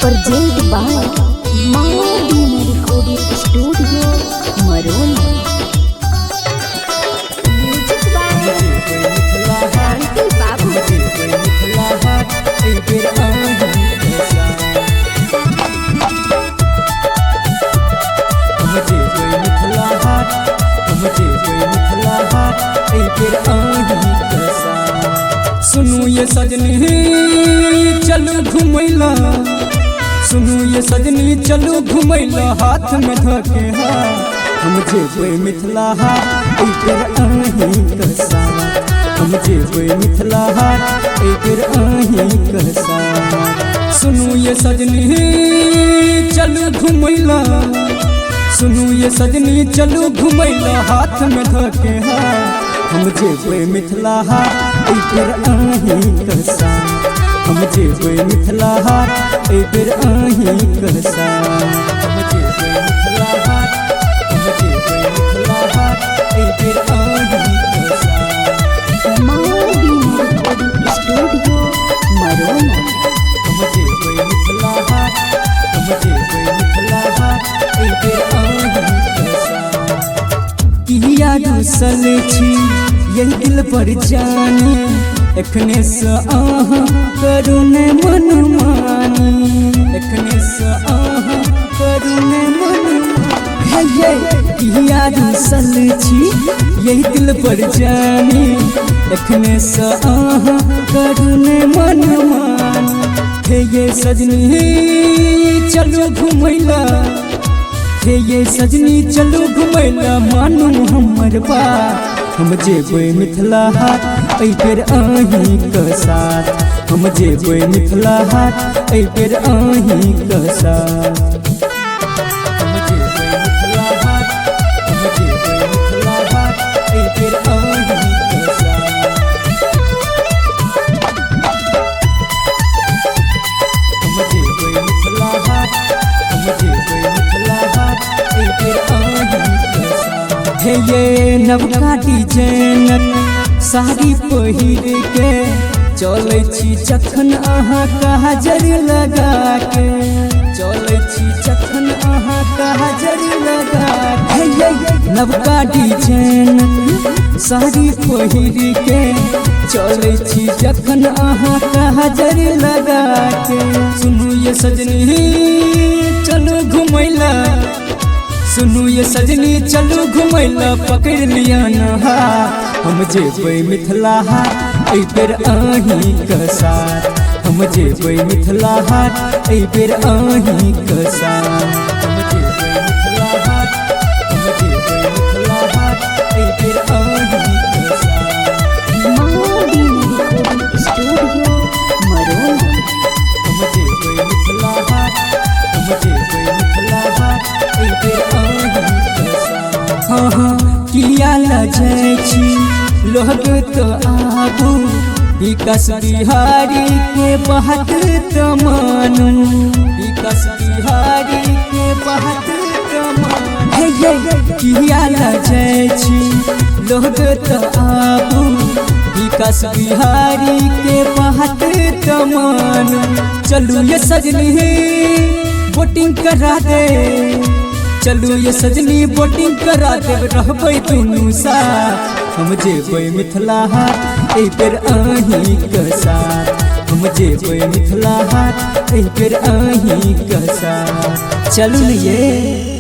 Present by Mountain Recording Studio Maron. Music by Kranti Babu. सुनू ये सजनी चलू घुमैला, सुनू ये सजनी चलू घुमैला, हाथ में धके हम जेबै मिथिला हाट एकर अहीं कसा। हम जेबै मिथिला हाट एकर अहीं कसा। सुनू ये सजनी चलू घुमैला, सुनू ये सजनी चलू घुमैला, हाथ में धके हम जेबै मिथिला हाट एकर अहीं कसा। हम जेबै मिथिला हाट एकर अहीं कसा। हम जेबै मिथिला हाट, हम जेबै मिथिला हाट एकर अहीं कसा। Mountain Recording Studio Maron. हम जेबै मिथिला हाट, हम जेबै मिथिला हाट एकर अहीं कसा। किया घुसल छी यही दिल पर जानी, एखने से अहाँ करू ने मन मानी। एखने से अहाँ करू ने मन मानी। किया घुसल छी यही दिल पर जानी, एखने से अहाँ करू ने मन मानी। हे ये सजनी चलू घुमैला, हे ये सजनी चलू घुमैला, मानू हमर बात। हम जेबै मिथिला हाट एकर अहीं कसा। हम जेबै मिथिला हाट एकर अहीं कसा। हम जेबै मिथिला हाट, हम जेबै मिथिला हाट एकर अहीं कसा। हम जेबै मिथिला हाट, हम जेबै मिथिला हाट एकर अहीं कसा। हे ये नवका डिजाइनक साड़ी पहिर के चलै छी जखन अहाँ काजर लगा के। चलै छी जखन अहाँ काजर लगा के। हे ये नवका डिजाइनक साड़ी पहिर के चलै छी जखन अहाँ काजर लगा के। सुनू ये सजनी चलू घुमैला, सुनू ये सजनी चलू घुमैला, पकड़ लिया नहा। हम जेबै मिथिला हाट एकर अहीं कसा। हम जेबै मिथिला हाट एकर अहीं कसा। हम जेबै मिथिला हाट, हम जेबै मिथिला हाट एकर अहीं कसा। Mountain Recording Studio Maron. हम जेबै मिथिला हाट, हम जेबै मिथिला हाट एकर अहीं कसा। हाँ हाँ किया लजै छी लोग तो आबू, विकास बिहारी के बात तो मानू। विकास बिहारी के बात तो मानू। हे ये किया लजै छी लोग तो आबू, विकास बिहारी के बात तो मानू। चलू ये सजनी बोटिंग करा दे, चलू ये सजनी बोटिंग करा देब, रहबै दुनू साथ। हम जेबै मिथिला हाट एकर अहीं कसा। हम जेबै मिथिला हाट एकर अहीं कसा। चलू ये।